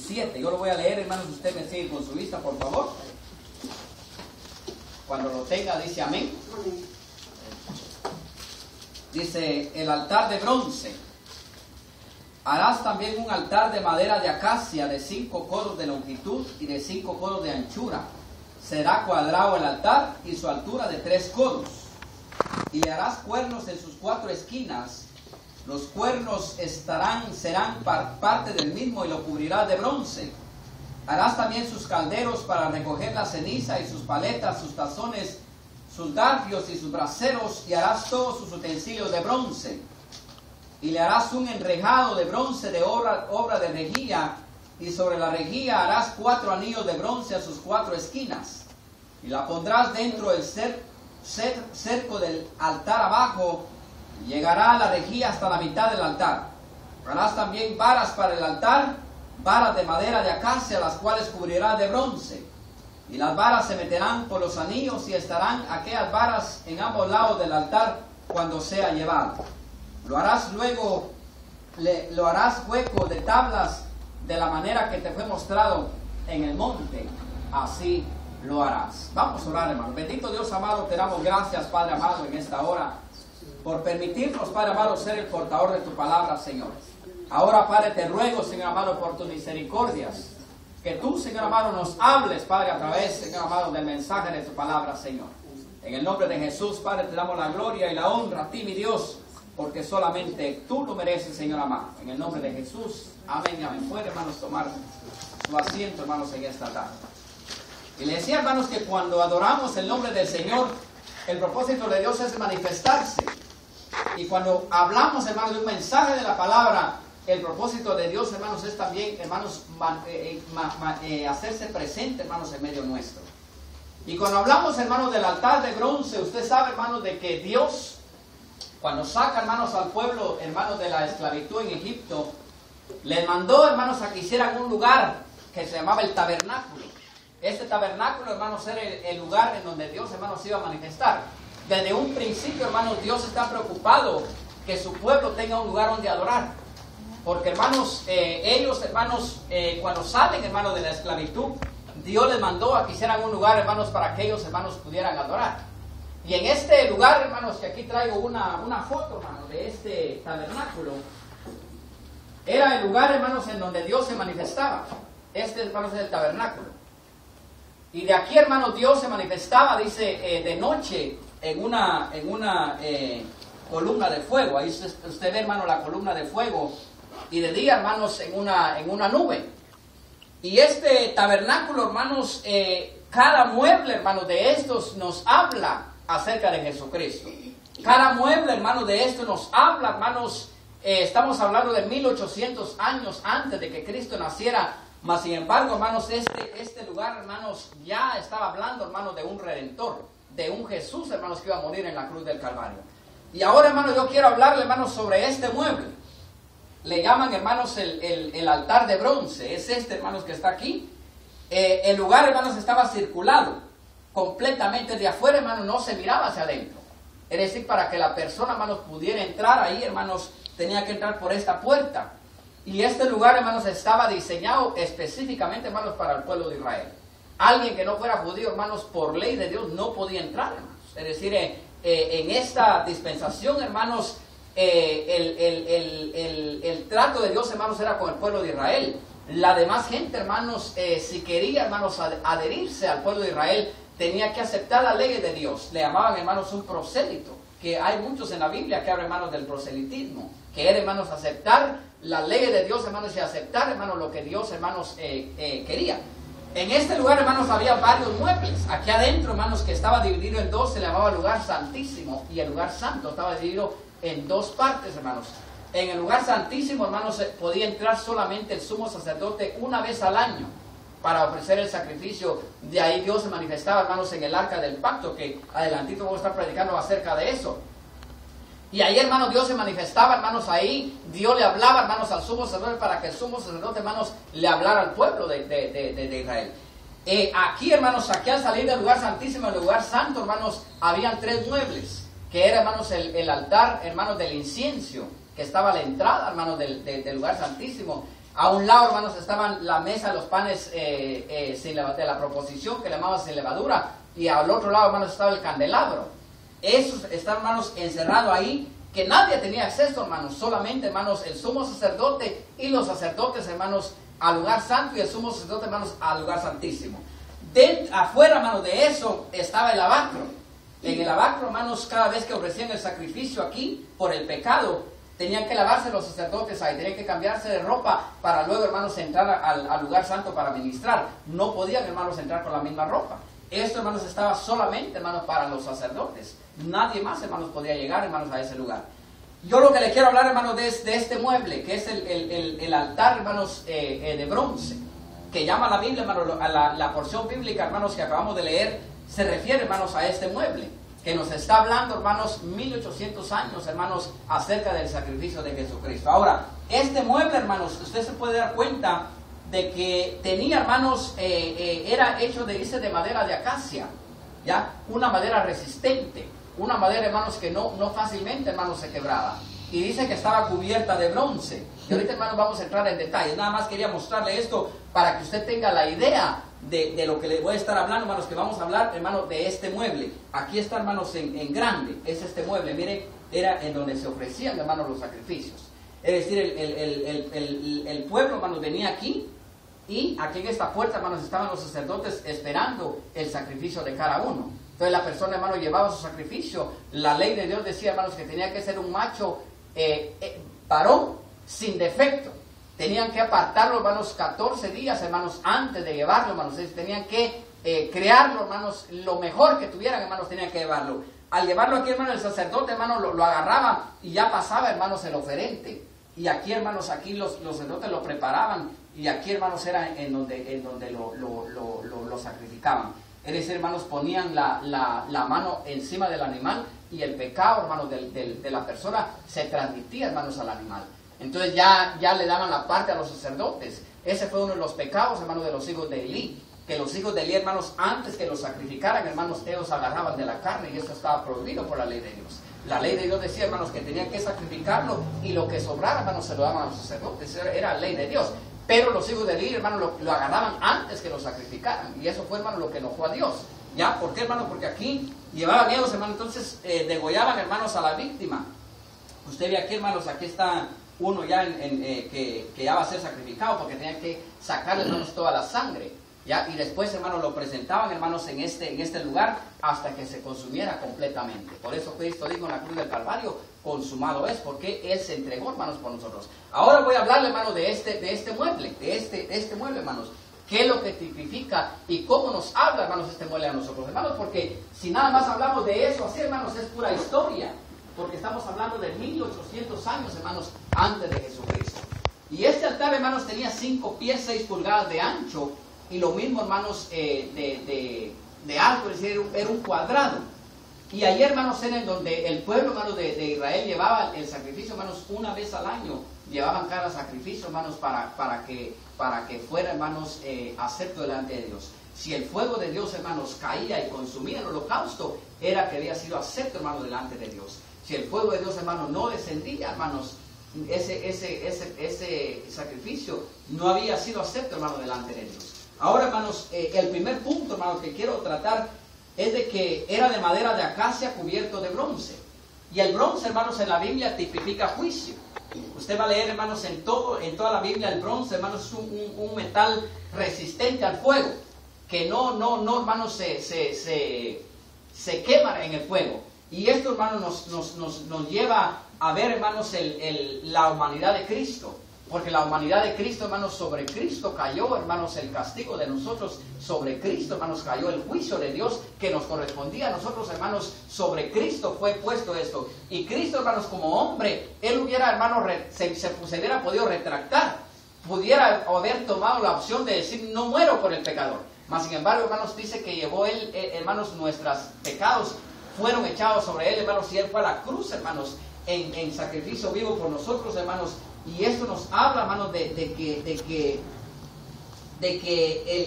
27. Yo lo voy a leer, hermanos, usted me sigue con su vista, por favor. Cuando lo tenga, dice amén. Dice, el altar de bronce. Harás también un altar de madera de acacia de 5 codos de longitud y de 5 codos de anchura. Será cuadrado el altar y su altura de 3 codos. Y le harás cuernos en sus 4 esquinas. Los cuernos serán parte del mismo y lo cubrirás de bronce. Harás también sus calderos para recoger la ceniza y sus paletas, sus tazones, sus garfios y sus braseros, y harás todos sus utensilios de bronce. Y le harás un enrejado de bronce de obra de rejilla, y sobre la rejilla harás 4 anillos de bronce a sus 4 esquinas. Y la pondrás dentro del cerco del altar abajo, y llegará a la rejilla hasta la mitad del altar. Harás también varas para el altar, varas de madera de acacia, las cuales cubrirás de bronce. Y las varas se meterán por los anillos, y estarán aquellas varas en ambos lados del altar cuando sea llevado. Lo harás luego, lo harás hueco de tablas de la manera que te fue mostrado en el monte. Así lo harás. Vamos a orar, hermano. Bendito Dios amado, te damos gracias, Padre amado, en esta hora, por permitirnos, Padre amado, ser el portador de tu palabra, Señor. Ahora, Padre, te ruego, Señor amado, por tus misericordias, que tú, Señor amado, nos hables, Padre, a través, Señor amado, del mensaje de tu palabra, Señor. En el nombre de Jesús, Padre, te damos la gloria y la honra a ti, mi Dios, porque solamente tú lo mereces, Señor amado. En el nombre de Jesús, amén y amén. Puede, hermanos, tomar su asiento, hermanos, en esta tarde. Y le decía, hermanos, que cuando adoramos el nombre del Señor, el propósito de Dios es manifestarse. Y cuando hablamos, hermanos, de un mensaje de la palabra, el propósito de Dios, hermanos, es también, hermanos, hacerse presente, hermanos, en medio nuestro. Y cuando hablamos, hermanos, del altar de bronce, usted sabe, hermanos, de que Dios, cuando saca, hermanos, al pueblo, hermanos, de la esclavitud en Egipto, les mandó, hermanos, a que hicieran un lugar que se llamaba el tabernáculo. Este tabernáculo, hermanos, era el lugar en donde Dios, hermanos, se iba a manifestar. Desde un principio, hermanos, Dios está preocupado que su pueblo tenga un lugar donde adorar. Porque, hermanos, ellos, hermanos, cuando salen, hermanos, de la esclavitud, Dios les mandó a que hicieran un lugar, hermanos, para que ellos, hermanos, pudieran adorar. Y en este lugar, hermanos, que aquí traigo una foto, hermanos, de este tabernáculo, era el lugar, hermanos, en donde Dios se manifestaba. Este, hermanos, es el tabernáculo. Y de aquí, hermanos, Dios se manifestaba, dice, de noche en una columna de fuego. Ahí usted ve, hermano, la columna de fuego. Y de día, hermanos, en una nube. Y este tabernáculo, hermanos, cada mueble, hermanos, de estos nos habla acerca de Jesucristo. Cada mueble, hermanos, de esto nos habla, hermanos, estamos hablando de 1800 años antes de que Cristo naciera. Mas, sin embargo, hermanos, este lugar, hermanos, ya estaba hablando, hermanos, de un Redentor, de un Jesús, hermanos, que iba a morir en la cruz del Calvario. Y ahora, hermanos, yo quiero hablarle, hermanos, sobre este mueble. Le llaman, hermanos, el altar de bronce. Es este, hermanos, que está aquí. El lugar, hermanos, estaba circulado completamente de afuera, hermanos, no se miraba hacia adentro. Es decir, para que la persona, hermanos, pudiera entrar ahí, hermanos, tenía que entrar por esta puerta. Y este lugar, hermanos, estaba diseñado específicamente, hermanos, para el pueblo de Israel. Alguien que no fuera judío, hermanos, por ley de Dios no podía entrar, hermanos. Es decir, en esta dispensación, hermanos, el trato de Dios, hermanos, era con el pueblo de Israel. La demás gente, hermanos, si quería, hermanos, adherirse al pueblo de Israel, tenía que aceptar la ley de Dios. Le llamaban, hermanos, un prosélito, que hay muchos en la Biblia que hablan, hermanos, del proselitismo, que era, hermanos, aceptar la ley de Dios, hermanos, y aceptar, hermanos, lo que Dios, hermanos, quería. En este lugar, hermanos, había varios muebles. Aquí adentro, hermanos, que estaba dividido en dos, se le llamaba lugar santísimo, y el lugar santo estaba dividido en dos partes, hermanos. En el lugar santísimo, hermanos, podía entrar solamente el sumo sacerdote una vez al año para ofrecer el sacrificio. De ahí Dios se manifestaba, hermanos, en el arca del pacto, que adelantito vamos a estar predicando acerca de eso. Y ahí, hermanos, Dios se manifestaba, hermanos, ahí Dios le hablaba, hermanos, al sumo sacerdote para que el sumo sacerdote, hermanos, le hablara al pueblo de Israel. Aquí, hermanos, aquí al salir del lugar santísimo, el lugar santo, hermanos, habían tres muebles, que era, hermanos, el altar, hermanos, del incienso, que estaba a la entrada, hermanos, del lugar santísimo. A un lado, hermanos, estaban la mesa de los panes de la proposición, que le llamaban sin levadura, y al otro lado, hermanos, estaba el candelabro. Esos estaban, hermanos, encerrados ahí, que nadie tenía acceso, hermanos, solamente, hermanos, el sumo sacerdote y los sacerdotes, hermanos, al lugar santo, y el sumo sacerdote, hermanos, al lugar santísimo. Afuera, hermanos, de eso estaba el lavacro. En el lavacro, hermanos, cada vez que ofrecían el sacrificio aquí por el pecado, tenían que lavarse los sacerdotes ahí, tenían que cambiarse de ropa para luego, hermanos, entrar al lugar santo para ministrar. No podían, hermanos, entrar con la misma ropa. Esto, hermanos, estaba solamente, hermanos, para los sacerdotes. Nadie más, hermanos, podía llegar, hermanos, a ese lugar. Yo lo que le quiero hablar, hermanos, de este mueble, que es el altar, hermanos, de bronce, que llama la Biblia, hermanos, a la porción bíblica, hermanos, que acabamos de leer, se refiere, hermanos, a este mueble, que nos está hablando, hermanos, 1800 años, hermanos, acerca del sacrificio de Jesucristo. Ahora, este mueble, hermanos, usted se puede dar cuenta de que tenía, hermanos, era hecho de madera de acacia, ¿ya? Una madera resistente, una madera, hermanos, que no fácilmente, hermanos, se quebraba. Y dice que estaba cubierta de bronce. Y ahorita, hermanos, vamos a entrar en detalles. Nada más quería mostrarle esto para que usted tenga la idea de lo que le voy a estar hablando, hermanos, que vamos a hablar, hermanos, de este mueble. Aquí está, hermanos, en grande, es este mueble. Mire, era en donde se ofrecían, hermanos, los sacrificios. Es decir, el pueblo, hermanos, venía aquí, y aquí en esta puerta, hermanos, estaban los sacerdotes esperando el sacrificio de cada uno. Entonces la persona, hermano, llevaba su sacrificio. La ley de Dios decía, hermanos, que tenía que ser un macho varón sin defecto. Tenían que apartarlo, hermanos, 14 días, hermanos, antes de llevarlo, hermanos. Tenían que crearlo, hermanos, lo mejor que tuvieran, hermanos, tenían que llevarlo. Al llevarlo aquí, hermanos, el sacerdote, hermanos, lo agarraba y ya pasaba, hermanos, el oferente. Y aquí, hermanos, aquí los sacerdotes lo preparaban, y aquí, hermanos, era en donde lo sacrificaban. Es decir, hermanos, ponían la mano encima del animal, y el pecado, hermanos, de la persona se transmitía, hermanos, al animal. Entonces ya le daban la parte a los sacerdotes. Ese fue uno de los pecados, hermanos, de los hijos de Elí. Que los hijos de Elí, hermanos, antes que los sacrificaran, hermanos, ellos agarraban de la carne, y eso estaba prohibido por la ley de Dios. La ley de Dios decía, hermanos, que tenían que sacrificarlo, y lo que sobrara, hermanos, se lo daban a los sacerdotes. Era ley de Dios. Pero los hijos de Elí, hermanos, lo agarraban antes que lo sacrificaran. Y eso fue, hermanos, lo que enojó a Dios. ¿Ya? ¿Por qué, hermanos? Porque aquí llevaban ellos, hermanos, entonces degollaban, hermanos, a la víctima. Usted ve aquí, hermanos, aquí está uno ya que ya va a ser sacrificado, porque tenían que sacarle, hermanos, toda la sangre. ¿Ya? Y después, hermanos, lo presentaban, hermanos, en este lugar hasta que se consumiera completamente. Por eso Cristo dijo en la cruz del Calvario, consumado es, porque Él se entregó, hermanos, por nosotros. Ahora voy a hablarle, hermanos, de este mueble, de este mueble, hermanos. ¿Qué es lo que tipifica y cómo nos habla, hermanos, este mueble a nosotros, hermanos? Porque si nada más hablamos de eso así, hermanos, es pura historia. Porque estamos hablando de 1800 años, hermanos, antes de Jesucristo. Y este altar, hermanos, tenía 5 pies, 6 pulgadas de ancho, y lo mismo, hermanos, de alto, es decir, era un cuadrado. Y ahí, hermanos, era en donde el pueblo, hermanos, de Israel llevaba el sacrificio, hermanos, una vez al año. Llevaban cada sacrificio, hermanos, para que fuera, hermanos, acepto delante de Dios. Si el fuego de Dios, hermanos, caía y consumía el holocausto, era que había sido acepto, hermanos, delante de Dios. Si el fuego de Dios, hermanos, no descendía, hermanos, ese sacrificio no había sido acepto, hermanos, delante de Dios. Ahora, hermanos, el primer punto, hermanos, que quiero tratar es de que era de madera de acacia cubierto de bronce. Y el bronce, hermanos, en la Biblia tipifica juicio. Usted va a leer, hermanos, en toda la Biblia, el bronce, hermanos, es un metal resistente al fuego, que no hermanos, se quema en el fuego. Y esto, hermanos, nos lleva a ver, hermanos, la humanidad de Cristo. Porque la humanidad de Cristo, hermanos, sobre Cristo cayó, hermanos, el castigo de nosotros. Sobre Cristo, hermanos, cayó el juicio de Dios que nos correspondía a nosotros, hermanos. Sobre Cristo fue puesto esto. Y Cristo, hermanos, como hombre, Él hubiera, hermanos, se hubiera podido retractar. Pudiera haber tomado la opción de decir, no muero por el pecador. Mas, sin embargo, hermanos, dice que llevó Él, hermanos, nuestros pecados fueron echados sobre Él, hermanos, y Él fue a la cruz, hermanos, en sacrificio vivo por nosotros, hermanos. Y esto nos habla, hermanos, de que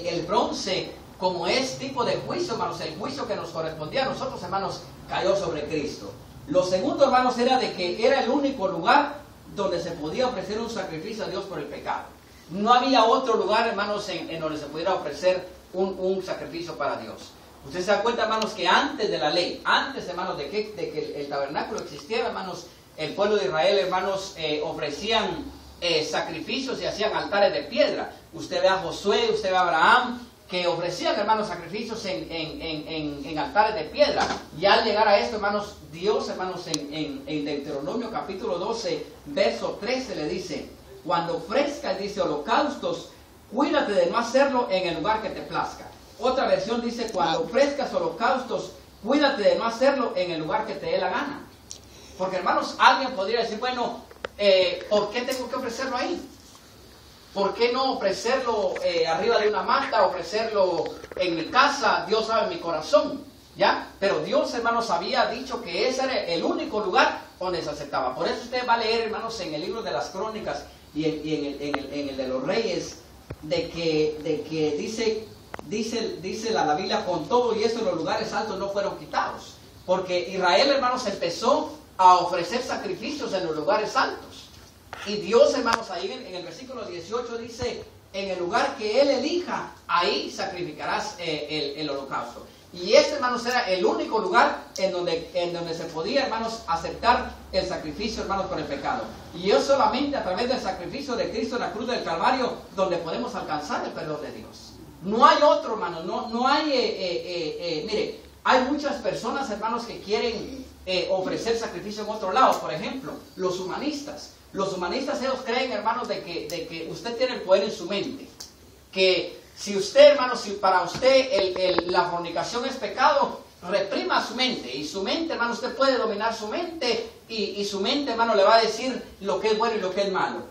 el bronce, como es tipo de juicio, hermanos, el juicio que nos correspondía a nosotros, hermanos, cayó sobre Cristo. Lo segundo, hermanos, era de que era el único lugar donde se podía ofrecer un sacrificio a Dios por el pecado. No había otro lugar, hermanos, en donde se pudiera ofrecer un sacrificio para Dios. Usted se da cuenta, hermanos, que antes de la ley, antes, hermanos, de que el tabernáculo existiera, hermanos, el pueblo de Israel, hermanos, ofrecían sacrificios y hacían altares de piedra. Usted ve a Josué, usted ve a Abraham, que ofrecían, hermanos, sacrificios en altares de piedra. Y al llegar a esto, hermanos, Dios, hermanos, en Deuteronomio capítulo 12, verso 13 le dice: cuando ofrezcas, dice, holocaustos, cuídate de no hacerlo en el lugar que te plazca. Otra versión dice: cuando ofrezcas holocaustos, cuídate de no hacerlo en el lugar que te dé la gana. Porque, hermanos, alguien podría decir, bueno, ¿por qué tengo que ofrecerlo ahí? ¿Por qué no ofrecerlo arriba de una mata, ofrecerlo en mi casa? Dios sabe mi corazón, ¿ya? Pero Dios, hermanos, había dicho que ese era el único lugar donde se aceptaba. Por eso usted va a leer, hermanos, en el libro de las Crónicas y en el de los Reyes, de que dice la Biblia, con todo y eso los lugares altos no fueron quitados. Porque Israel, hermanos, empezó a ofrecer sacrificios en los lugares altos. Y Dios, hermanos, ahí en el versículo 18 dice: en el lugar que Él elija, ahí sacrificarás el holocausto. Y este, hermanos, era el único lugar en donde se podía, hermanos, aceptar el sacrificio, hermanos, por el pecado. Y es solamente a través del sacrificio de Cristo en la cruz del Calvario donde podemos alcanzar el perdón de Dios. No hay otro, hermanos, no hay, mire, hay muchas personas, hermanos, que quieren ofrecer sacrificio en otro lado. Por ejemplo, los humanistas. Los humanistas, ellos creen, hermanos, de que usted tiene el poder en su mente. Que si usted, hermanos, si para usted la fornicación es pecado, reprima su mente. Y su mente, hermano, usted puede dominar su mente. Y su mente, hermano, le va a decir lo que es bueno y lo que es malo.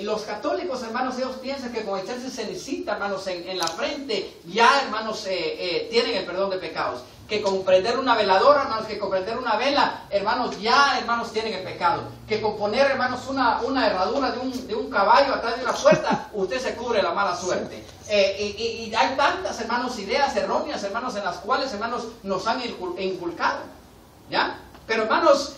Los católicos, hermanos, ellos piensan que con echarse cerecita, hermanos, en la frente, ya, hermanos, tienen el perdón de pecados. Que con prender una veladora, hermanos, que con prender una vela, hermanos, ya, hermanos, tienen el pecado. Que con poner, hermanos, una herradura de un caballo atrás de una puerta, usted se cubre la mala suerte. Y hay tantas, hermanos, ideas erróneas, hermanos, en las cuales, hermanos, nos han inculcado, ¿ya? Pero, hermanos,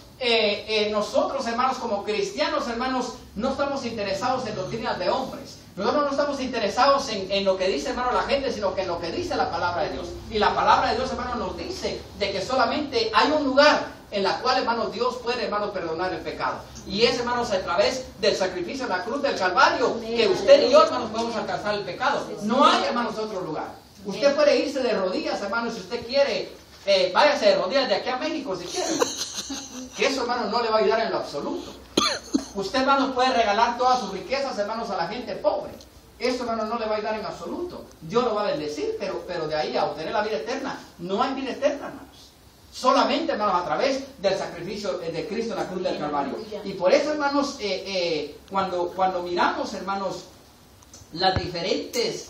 nosotros, hermanos, como cristianos, hermanos, no estamos interesados en doctrinas de hombres. Nosotros no estamos interesados en lo que dice, hermano, la gente, sino que en lo que dice la palabra de Dios. Y la palabra de Dios, hermano, nos dice de que solamente hay un lugar en la cual, hermano, Dios puede, hermano, perdonar el pecado. Y es, hermanos, a través del sacrificio en la cruz del Calvario, que usted y yo, hermanos, podemos alcanzar el pecado. No hay, hermanos, otro lugar. Usted puede irse de rodillas, hermanos, si usted quiere. Váyase de rodillas de aquí a México, si quiere. Que eso, hermanos, no le va a ayudar en lo absoluto. Usted, hermanos, puede regalar todas sus riquezas, hermanos, a la gente pobre. Eso, hermanos, no le va a ayudar en absoluto. Dios lo va a bendecir, pero de ahí a obtener la vida eterna, no hay vida eterna, hermanos. Solamente, hermanos, a través del sacrificio de Cristo en la cruz del Calvario. Y por eso, hermanos, cuando miramos, hermanos, las diferentes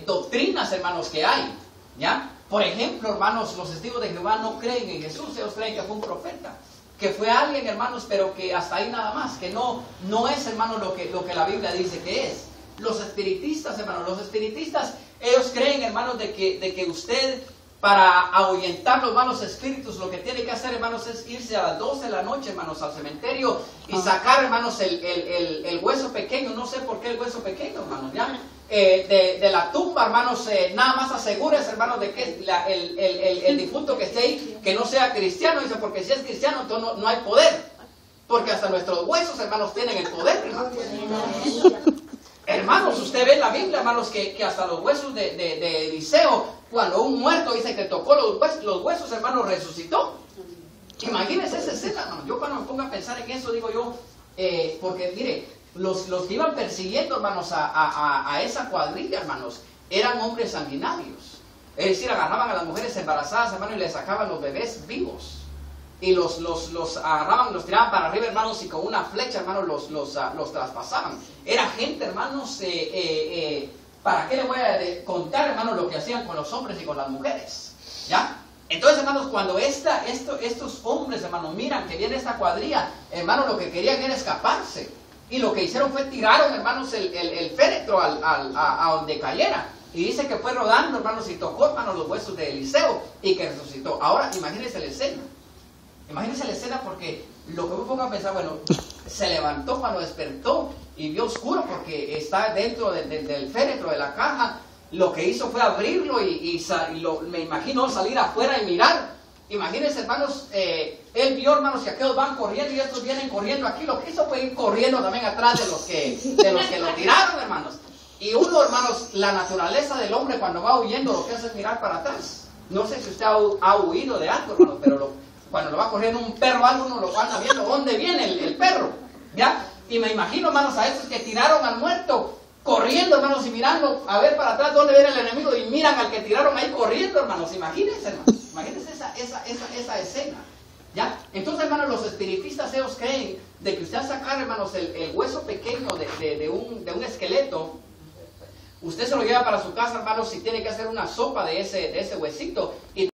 doctrinas, hermanos, que hay, ¿ya? Por ejemplo, hermanos, los testigos de Jehová no creen en Jesús, ellos creen que fue un profeta. Que fue alguien, hermanos, pero que hasta ahí nada más, que no es, hermanos, lo que la Biblia dice que es. Los espiritistas, hermanos, ellos creen, hermanos, de que usted, para ahuyentar los malos espíritus, lo que tiene que hacer, hermanos, es irse a las 12 de la noche, hermanos, al cementerio y sacar, hermanos, el hueso pequeño. No sé por qué el hueso pequeño, hermanos, ¿ya? De la tumba, hermanos, nada más asegúrese, hermanos, de que el difunto que esté ahí, que no sea cristiano. Dice, porque si es cristiano, entonces no hay poder. Porque hasta nuestros huesos, hermanos, tienen el poder, hermanos. Hermanos, usted ve en la Biblia, hermanos, que hasta los huesos de Eliseo, cuando un muerto dice que tocó los huesos, hermanos, resucitó. Imagínense esa escena, hermanos. Yo cuando me pongo a pensar en eso, digo yo, porque mire, los que iban persiguiendo, hermanos, a esa cuadrilla, hermanos, eran hombres sanguinarios. Es decir, agarraban a las mujeres embarazadas, hermanos, y les sacaban los bebés vivos. Y los agarraban, los tiraban para arriba, hermanos, y con una flecha, hermanos, los traspasaban. Era gente, hermanos, ¿para qué le voy a contar, hermanos, lo que hacían con los hombres y con las mujeres? ¿Ya? Entonces, hermanos, cuando estos hombres, hermanos, miran que viene esta cuadrilla, hermanos, lo que querían era escaparse. Y lo que hicieron fue tiraron, hermanos, el féretro a donde cayera. Y dice que fue rodando, hermanos, y tocó, hermanos, los huesos de Eliseo y que resucitó. Ahora, imagínense la escena. Imagínense la escena, porque lo que me pongo a pensar, bueno, se levantó cuando despertó y vio oscuro porque está dentro del féretro de la caja. Lo que hizo fue abrirlo me imagino salir afuera y mirar. Imagínense, hermanos, él vio, hermanos, que aquellos van corriendo y estos vienen corriendo aquí. Lo que hizo fue ir corriendo también atrás de los que lo tiraron, hermanos. Y uno, hermanos, la naturaleza del hombre cuando va huyendo lo que hace es mirar para atrás. No sé si usted ha huido de algo, hermanos, pero cuando lo va corriendo un perro algo, uno lo anda viendo dónde viene el perro, ¿ya? Y me imagino, hermanos, a estos que tiraron al muerto, corriendo, hermanos, y mirando a ver para atrás dónde viene el enemigo, y miran al que tiraron ahí corriendo, hermanos. Imagínense, hermanos, imagínense esa escena, ¿ya? Entonces, hermanos, los espiritistas ellos creen de que usted al sacar, hermanos, el hueso pequeño de un esqueleto, usted se lo lleva para su casa, hermanos, si tiene que hacer una sopa de ese huesito, y